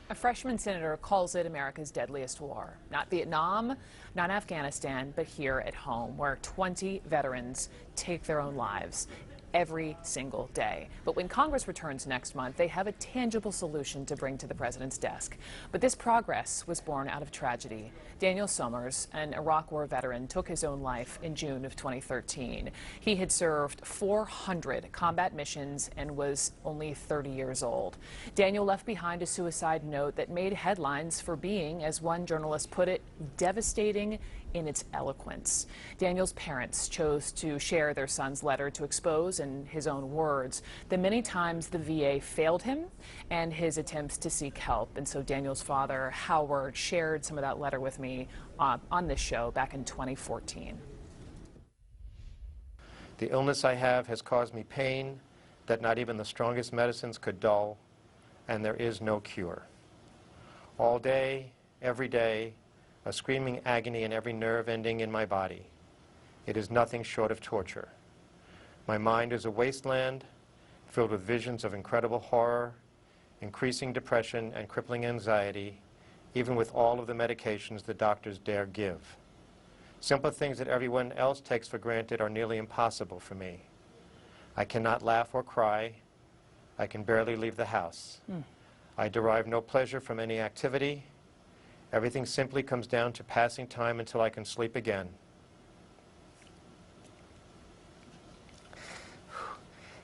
A freshman senator calls it America's deadliest war. Not Vietnam, not Afghanistan, but here at home, where 20 veterans take their own lives every single day. But when Congress returns next month, they have a tangible solution to bring to the president's desk. But this progress was born out of tragedy. Daniel Somers, an Iraq War veteran, took his own life in June of 2013. He had served 400 combat missions and was only 30 years old. Daniel left behind a suicide note that made headlines for being, as one journalist put it, devastating in its eloquence. Daniel's parents chose to share their son's letter to expose, in his own words, the many times the VA failed him and his attempts to seek help. And so Daniel's father, Howard, shared some of that letter with me on this show back in 2014. The illness I have has caused me pain that not even the strongest medicines could dull, and there is no cure. All day, every day, a screaming agony in every nerve ending in my body. It is nothing short of torture. My mind is a wasteland filled with visions of incredible horror, increasing depression, and crippling anxiety, even with all of the medications the doctors dare give. Simple things that everyone else takes for granted are nearly impossible for me. I cannot laugh or cry. I can barely leave the house. I derive no pleasure from any activity. Everything simply comes down to passing time until I can sleep again.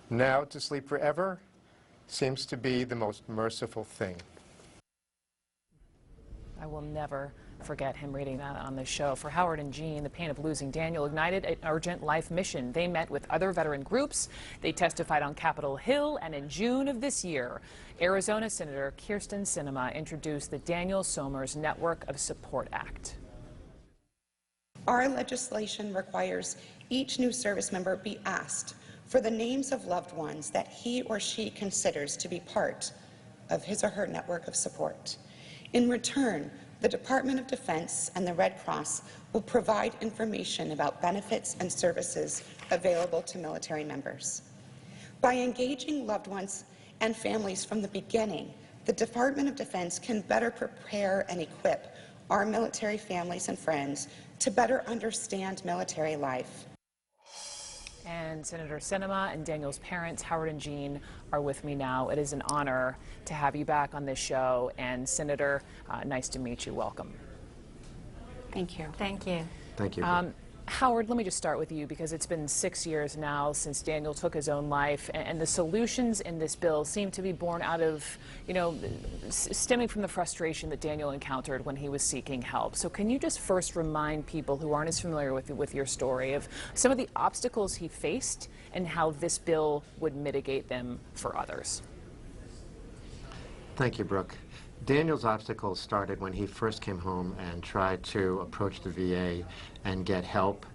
Now to sleep forever seems to be the most merciful thing. I will never forget him reading that on the show. For Howard and Jean, the pain of losing Daniel ignited an urgent life mission. They met with other veteran groups. They testified on Capitol Hill, and in June of this year, Arizona Senator Kyrsten Sinema introduced the Daniel Somers Network of Support Act. Our legislation requires each new service member be asked for the names of loved ones that he or she considers to be part of his or her network of support. In return, the Department of Defense and the Red Cross will provide information about benefits and services available to military members. By engaging loved ones and families from the beginning, the Department of Defense can better prepare and equip our military families and friends to better understand military life. And Senator Sinema and Daniel's parents, Howard and Jean, are with me now. It is an honor to have you back on this show. And Senator, nice to meet you. Welcome. Thank you. Thank you. Thank you. Howard, let me just start with you, because it's been 6 years now since Daniel took his own life, and the solutions in this bill seem to be born out of, stemming from the frustration that Daniel encountered when he was seeking help. So can you just first remind people who aren't as familiar with your story of some of the obstacles he faced and how this bill would mitigate them for others? Thank you, Brooke. Daniel's obstacles started when he first came home and tried to approach the VA and get help.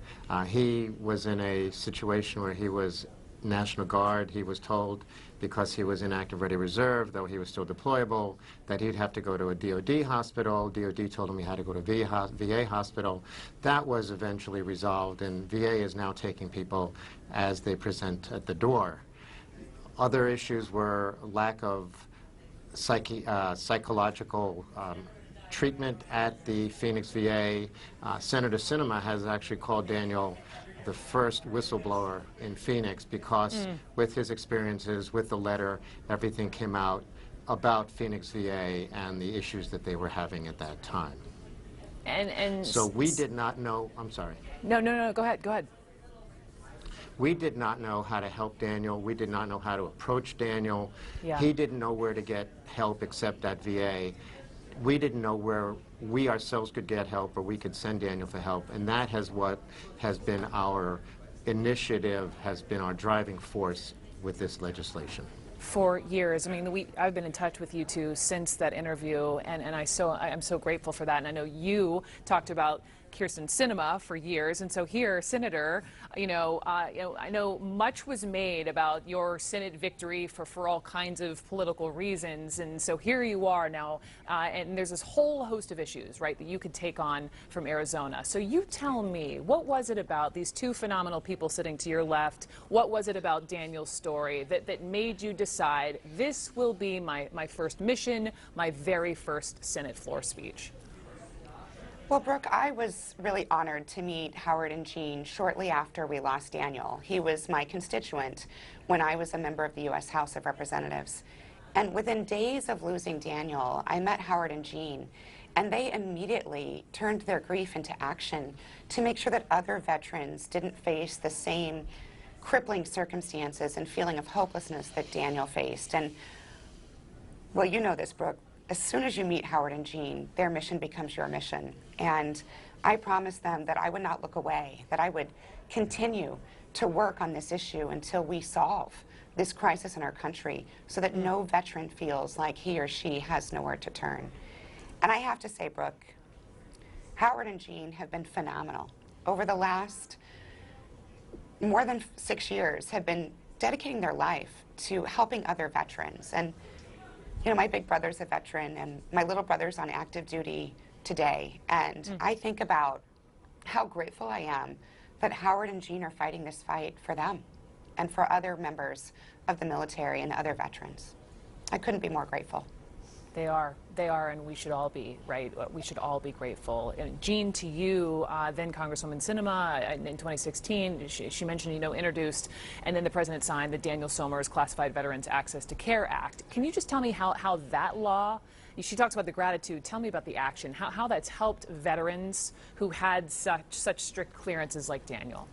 He was in a situation where he was National Guard. He was told, because he was in active ready reserve, though he was still deployable, that he'd have to go to a DOD hospital. DOD told him he had to go to VA hospital. That was eventually resolved, and VA is now taking people as they present at the door. Other issues were lack of psychological treatment at the Phoenix VA. Senator Sinema has actually called Daniel the first whistleblower in Phoenix, because with his experiences, with the letter, everything came out about Phoenix VA and the issues that they were having at that time. And so we did not know, I'm sorry. No, go ahead. We did not know how to help Daniel. We did not know how to approach Daniel. Yeah. He didn't know where to get help except at VA. We didn't know where we ourselves could get help or we could send Daniel for help. And that has what has been our initiative, has been our driving force with this legislation. For years. I mean, I've been in touch with you two since that interview, and I'm so grateful for that. And I know you talked about Kirsten Sinema for years. And so here, Senator, I know much was made about your Senate victory for all kinds of political reasons. And so here you are now, and there's this whole host of issues, right, that you could take on from Arizona. So you tell me, what was it about these two phenomenal people sitting to your left? What was it about Daniel's story that made you decide this will be my first mission, my very first Senate floor speech? Well, Brooke, I was really honored to meet Howard and Jean shortly after we lost Daniel. He was my constituent when I was a member of the U.S. House of Representatives. And within days of losing Daniel, I met Howard and Jean, and they immediately turned their grief into action to make sure that other veterans didn't face the same crippling circumstances and feeling of hopelessness that Daniel faced. And, well, you know this, Brooke. As soon as you meet Howard and Jean, their mission becomes your mission. And I promised them that I would not look away, that I would continue to work on this issue until we solve this crisis in our country so that no veteran feels like he or she has nowhere to turn. And I have to say, Brooke, Howard and Jean have been phenomenal. Over the last more than 6 years, have been dedicating their life to helping other veterans. And you know, my big brother's a veteran, and my little brother's on active duty today. And I think about how grateful I am that Howard and Jean are fighting this fight for them and for other members of the military and other veterans. I couldn't be more grateful. They are, and we should all be, right? We should all be grateful. And Jean, to you, then Congresswoman Sinema in 2016, she mentioned, introduced, and then the president signed the Daniel Somers Classified Veterans Access to Care Act. Can you just tell me how that law, she talks about the gratitude, tell me about the action, how that's helped veterans who had such strict clearances like Daniel?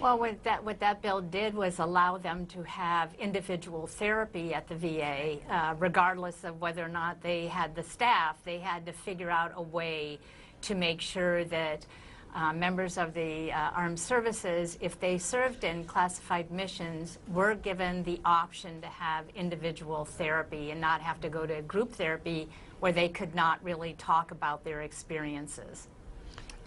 Well, what that bill did was allow them to have individual therapy at the VA, regardless of whether or not they had the staff. They had to figure out a way to make sure that members of the armed services, if they served in classified missions, were given the option to have individual therapy and not have to go to group therapy where they could not really talk about their experiences.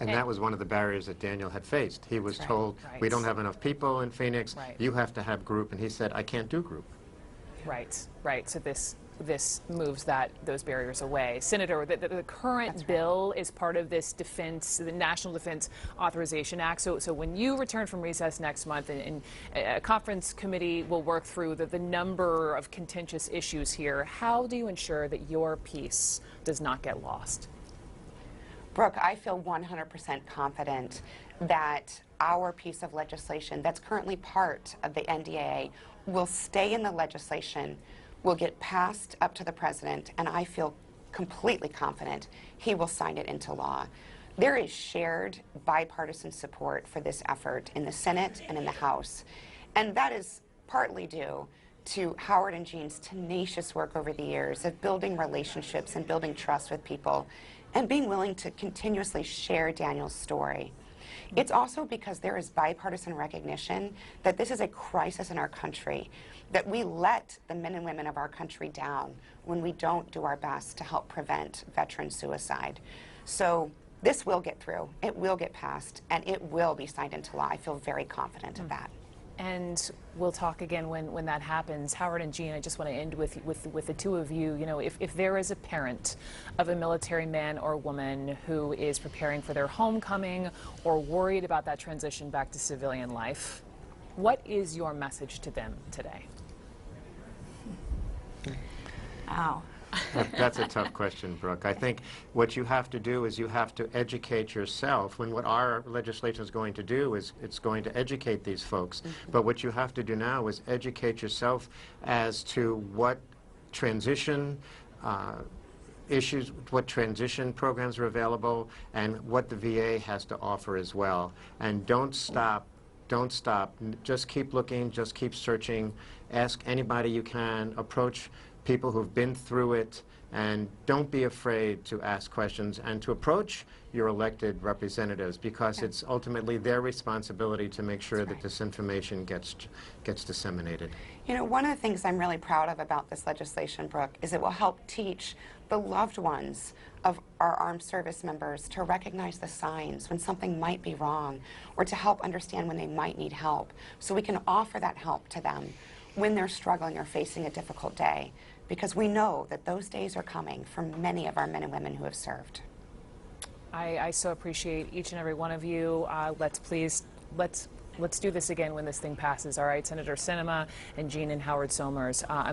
And that was one of the barriers that Daniel had faced. He was told, we don't have enough people in Phoenix, you have to have group, and he said, I can't do group. Right. So this moves those barriers away. Senator, the current bill is part of this defense, the National Defense Authorization Act. So when you return from recess next month, and a conference committee will work through the number of contentious issues here, how do you ensure that your piece does not get lost? Brooke, I feel 100% confident that our piece of legislation that's currently part of the NDAA will stay in the legislation, will get passed up to the president, and I feel completely confident he will sign it into law. There is shared bipartisan support for this effort in the Senate and in the House, and that is partly due to Howard and Jean's tenacious work over the years of building relationships and building trust with people and being willing to continuously share Daniel's story. It's also because there is bipartisan recognition that this is a crisis in our country, that we let the men and women of our country down when we don't do our best to help prevent veteran suicide. So this will get through, it will get passed, and it will be signed into law. I feel very confident of that. And we'll talk again when that happens. Howard and Jean, I just want to end with the two of you. If there is a parent of a military man or woman who is preparing for their homecoming or worried about that transition back to civilian life, what is your message to them today? Wow. That's a tough question, Brooke. I think what you have to do is you have to educate yourself. When what our legislation is going to do is it's going to educate these folks. But what you have to do now is educate yourself as to what transition issues, what transition programs are available, and what the VA has to offer as well. And don't stop. Don't stop. Just keep looking. Just keep searching. Ask anybody you can. Approach people who've been through it, and don't be afraid to ask questions and to approach your elected representatives, because it's ultimately their responsibility to make sure that this information gets disseminated. You know, one of the things I'm really proud of about this legislation, Brooke, is it will help teach the loved ones of our armed service members to recognize the signs when something might be wrong, or to help understand when they might need help, so we can offer that help to them when they're struggling or facing a difficult day, because we know that those days are coming for many of our men and women who have served. I so appreciate each and every one of you. Let's do this again when this thing passes. All right, Senator Sinema and Jean and Howard Somers. I'm